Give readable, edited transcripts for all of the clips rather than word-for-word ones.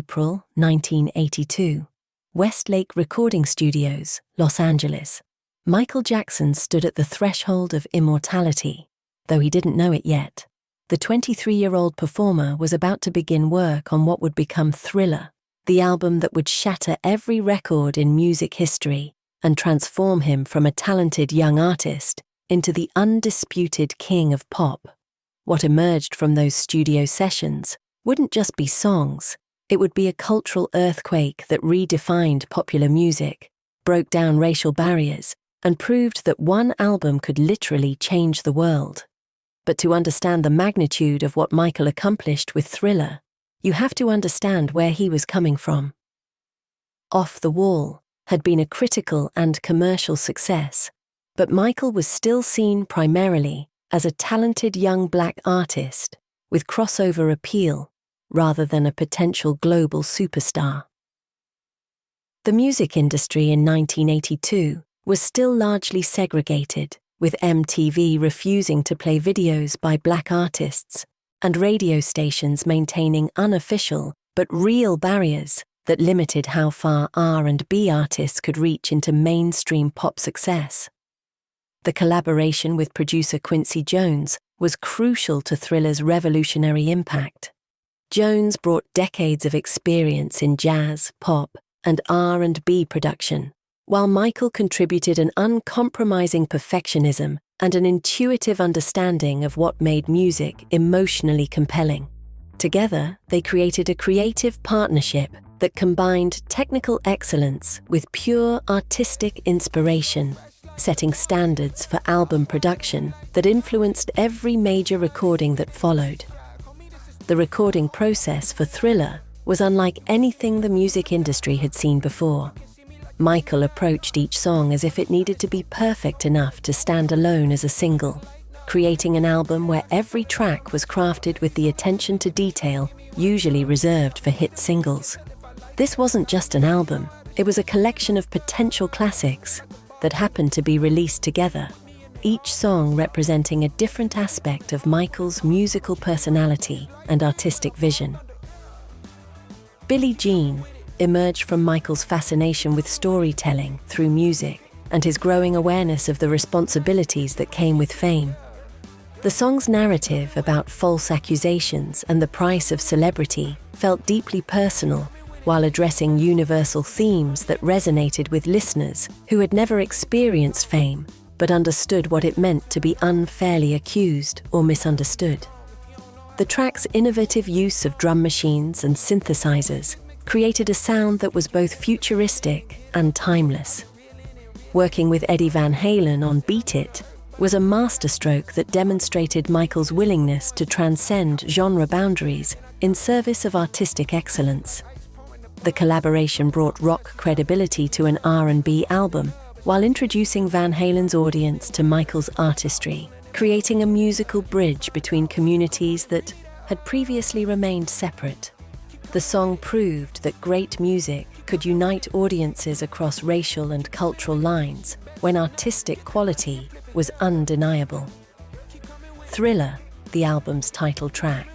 April 1982, Westlake Recording Studios, Los Angeles. Michael Jackson stood at the threshold of immortality, though he didn't know it yet. The 23-year-old performer was about to begin work on what would become Thriller, the album that would shatter every record in music history and transform him from a talented young artist into the undisputed king of pop. What emerged from those studio sessions wouldn't just be songs, it would be a cultural earthquake that redefined popular music, broke down racial barriers, and proved that one album could literally change the world. But to understand the magnitude of what Michael accomplished with Thriller, you have to understand where he was coming from. Off the Wall had been a critical and commercial success, but Michael was still seen primarily as a talented young black artist with crossover appeal rather than a potential global superstar. The music industry in 1982 was still largely segregated, with MTV refusing to play videos by black artists and radio stations maintaining unofficial but real barriers that limited how far R&B artists could reach into mainstream pop success. The collaboration with producer Quincy Jones was crucial to Thriller's revolutionary impact. Jones brought decades of experience in jazz, pop, and R&B production, while Michael contributed an uncompromising perfectionism and an intuitive understanding of what made music emotionally compelling. Together, they created a creative partnership that combined technical excellence with pure artistic inspiration, setting standards for album production that influenced every major recording that followed. The recording process for Thriller was unlike anything the music industry had seen before. Michael approached each song as if it needed to be perfect enough to stand alone as a single, creating an album where every track was crafted with the attention to detail usually reserved for hit singles. This wasn't just an album, it was a collection of potential classics that happened to be released together, each song representing a different aspect of Michael's musical personality and artistic vision. Billie Jean emerged from Michael's fascination with storytelling through music and his growing awareness of the responsibilities that came with fame. The song's narrative about false accusations and the price of celebrity felt deeply personal, while addressing universal themes that resonated with listeners who had never experienced fame but understood what it meant to be unfairly accused or misunderstood. The track's innovative use of drum machines and synthesizers created a sound that was both futuristic and timeless. Working with Eddie Van Halen on Beat It was a masterstroke that demonstrated Michael's willingness to transcend genre boundaries in service of artistic excellence. The collaboration brought rock credibility to an R&B album, while introducing Van Halen's audience to Michael's artistry, creating a musical bridge between communities that had previously remained separate. The song proved that great music could unite audiences across racial and cultural lines when artistic quality was undeniable. Thriller, the album's title track,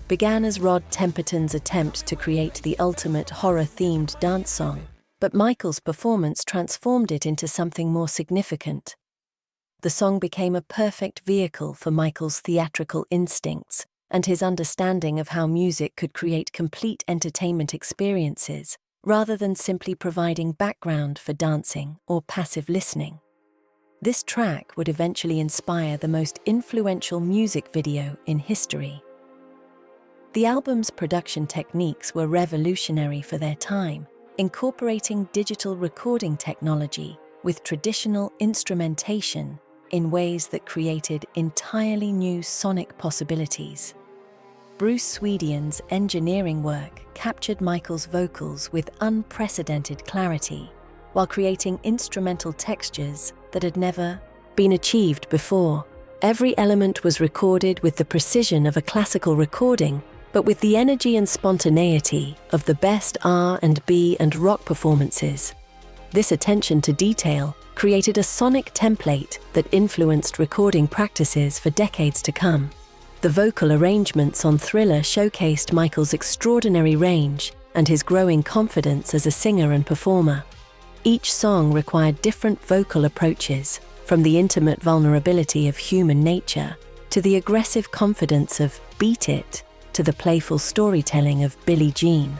began as Rod Temperton's attempt to create the ultimate horror-themed dance song, but Michael's performance transformed it into something more significant. The song became a perfect vehicle for Michael's theatrical instincts and his understanding of how music could create complete entertainment experiences rather than simply providing background for dancing or passive listening. This track would eventually inspire the most influential music video in history. The album's production techniques were revolutionary for their time, incorporating digital recording technology with traditional instrumentation in ways that created entirely new sonic possibilities. Bruce Swedian's engineering work captured Michael's vocals with unprecedented clarity, while creating instrumental textures that had never been achieved before. Every element was recorded with the precision of a classical recording, but with the energy and spontaneity of the best R&B and rock performances. This attention to detail created a sonic template that influenced recording practices for decades to come. The vocal arrangements on Thriller showcased Michael's extraordinary range and his growing confidence as a singer and performer. Each song required different vocal approaches, from the intimate vulnerability of human nature to the aggressive confidence of Beat It to the playful storytelling of Billie Jean.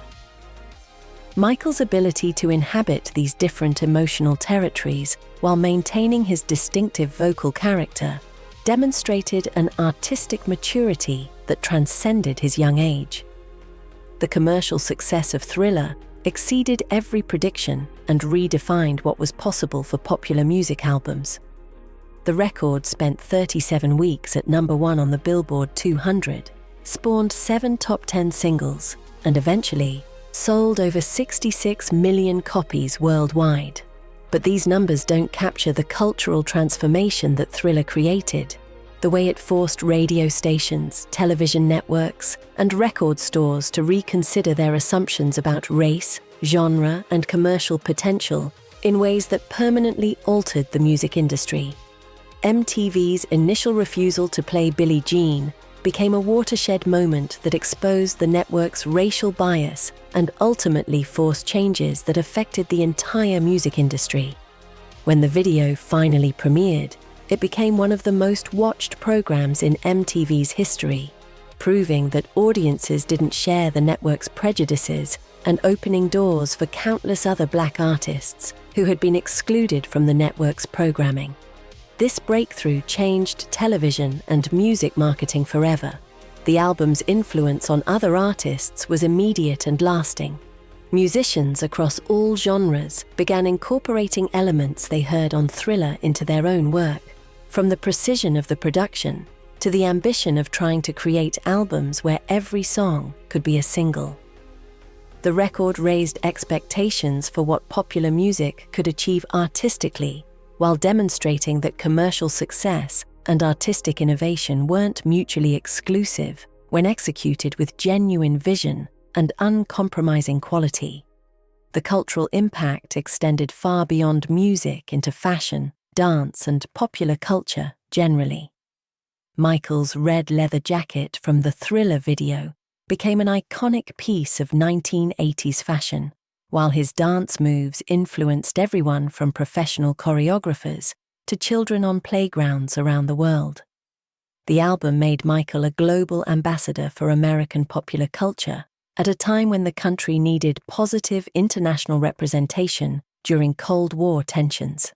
Michael's ability to inhabit these different emotional territories while maintaining his distinctive vocal character demonstrated an artistic maturity that transcended his young age. The commercial success of Thriller exceeded every prediction and redefined what was possible for popular music albums. The record spent 37 weeks at #1 on the Billboard 200, spawned 7 top 10 singles, and eventually sold over 66 million copies worldwide. But these numbers don't capture the cultural transformation that Thriller created, the way it forced radio stations, television networks, and record stores to reconsider their assumptions about race, genre, and commercial potential in ways that permanently altered the music industry. MTV's initial refusal to play Billie Jean became a watershed moment that exposed the network's racial bias and ultimately forced changes that affected the entire music industry. When the video finally premiered, it became one of the most watched programs in MTV's history, proving that audiences didn't share the network's prejudices and opening doors for countless other Black artists who had been excluded from the network's programming. This breakthrough changed television and music marketing forever. The album's influence on other artists was immediate and lasting. Musicians across all genres began incorporating elements they heard on Thriller into their own work, from the precision of the production to the ambition of trying to create albums where every song could be a single. The record raised expectations for what popular music could achieve artistically, while demonstrating that commercial success and artistic innovation weren't mutually exclusive when executed with genuine vision and uncompromising quality. The cultural impact extended far beyond music into fashion, dance, and popular culture generally. Michael's red leather jacket from the Thriller video became an iconic piece of 1980s fashion, while his dance moves influenced everyone from professional choreographers to children on playgrounds around the world. The album made Michael a global ambassador for American popular culture at a time when the country needed positive international representation during Cold War tensions.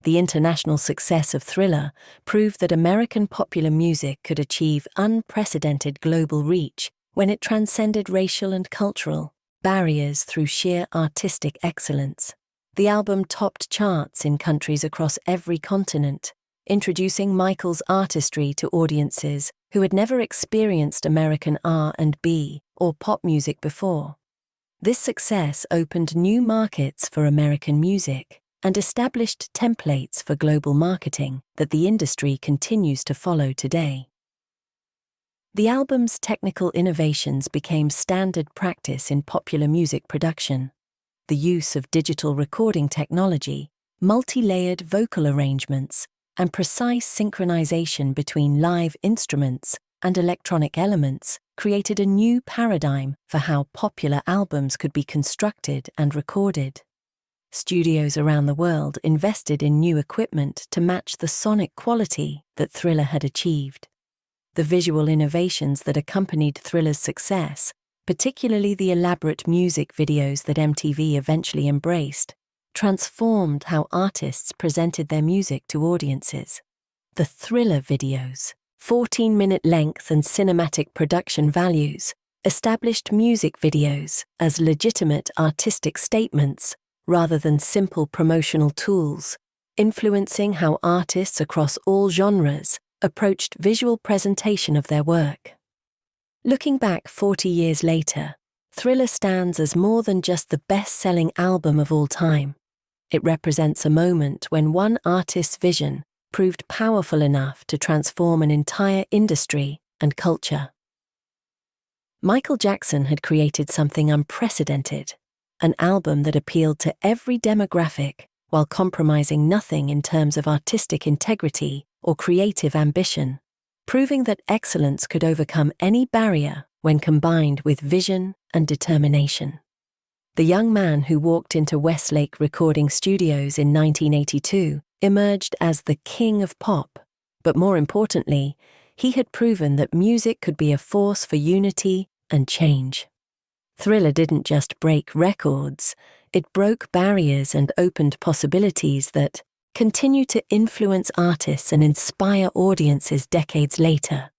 The international success of Thriller proved that American popular music could achieve unprecedented global reach when it transcended racial and cultural barriers through sheer artistic excellence. The album topped charts in countries across every continent, introducing Michael's artistry to audiences who had never experienced American R&B or pop music before. This success opened new markets for American music and established templates for global marketing that the industry continues to follow today. The album's technical innovations became standard practice in popular music production. The use of digital recording technology, multi-layered vocal arrangements, and precise synchronization between live instruments and electronic elements created a new paradigm for how popular albums could be constructed and recorded. Studios around the world invested in new equipment to match the sonic quality that Thriller had achieved. The visual innovations that accompanied Thriller's success, particularly the elaborate music videos that MTV eventually embraced, transformed how artists presented their music to audiences. The Thriller videos, 14-minute length and cinematic production values, established music videos as legitimate artistic statements rather than simple promotional tools, influencing how artists across all genres approached visual presentation of their work. Looking back 40 years later, Thriller stands as more than just the best-selling album of all time. It represents a moment when one artist's vision proved powerful enough to transform an entire industry and culture. Michael Jackson had created something unprecedented, an album that appealed to every demographic while compromising nothing in terms of artistic integrity or creative ambition, proving that excellence could overcome any barrier when combined with vision and determination. The young man who walked into Westlake Recording Studios in 1982 emerged as the king of pop, but more importantly, he had proven that music could be a force for unity and change. Thriller didn't just break records, it broke barriers and opened possibilities that continue to influence artists and inspire audiences decades later.